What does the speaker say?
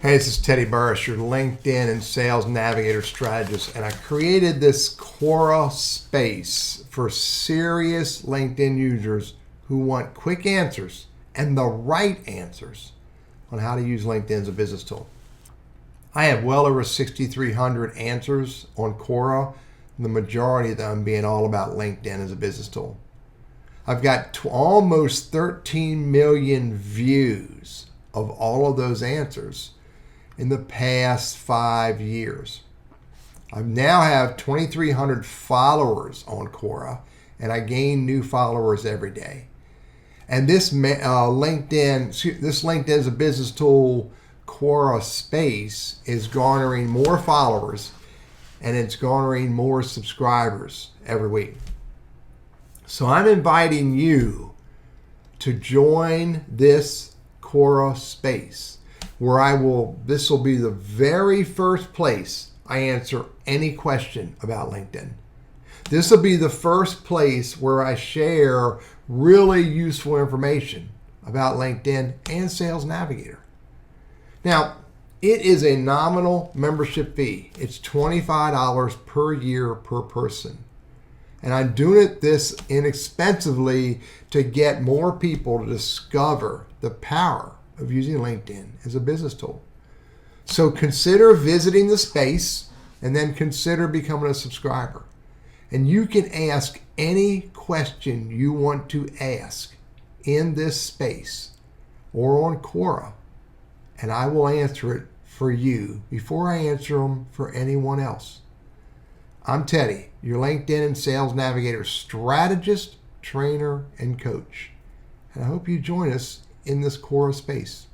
Hey, this is Teddy Burriss, your LinkedIn and Sales Navigator strategist, and I created this Quora Space for serious LinkedIn users who want quick answers and the right answers on how to use LinkedIn as a business tool. I have well over 6,300 answers on Quora, the majority of them being all about LinkedIn as a business tool. I've got almost 13 million views of all of those answers in the past 5 years. I now have 2,300 followers on Quora, and I gain new followers every day. And this LinkedIn as a business tool Quora Space is garnering more followers, and it's garnering more subscribers every week. So I'm inviting you to join this Quora Space, where this will be the very first place I answer any question about LinkedIn. This will be the first place where I share really useful information about LinkedIn and Sales Navigator. Now, it is a nominal membership fee. It's $25 per year per person. And I'm doing this inexpensively to get more people to discover the power of using LinkedIn as a business tool. So consider visiting the space and then consider becoming a subscriber. And you can ask any question you want to ask in this space or on Quora, and I will answer it for you before I answer them for anyone else. I'm Teddy, your LinkedIn and Sales Navigator strategist, trainer, and coach. And I hope you join us in this Quora Space.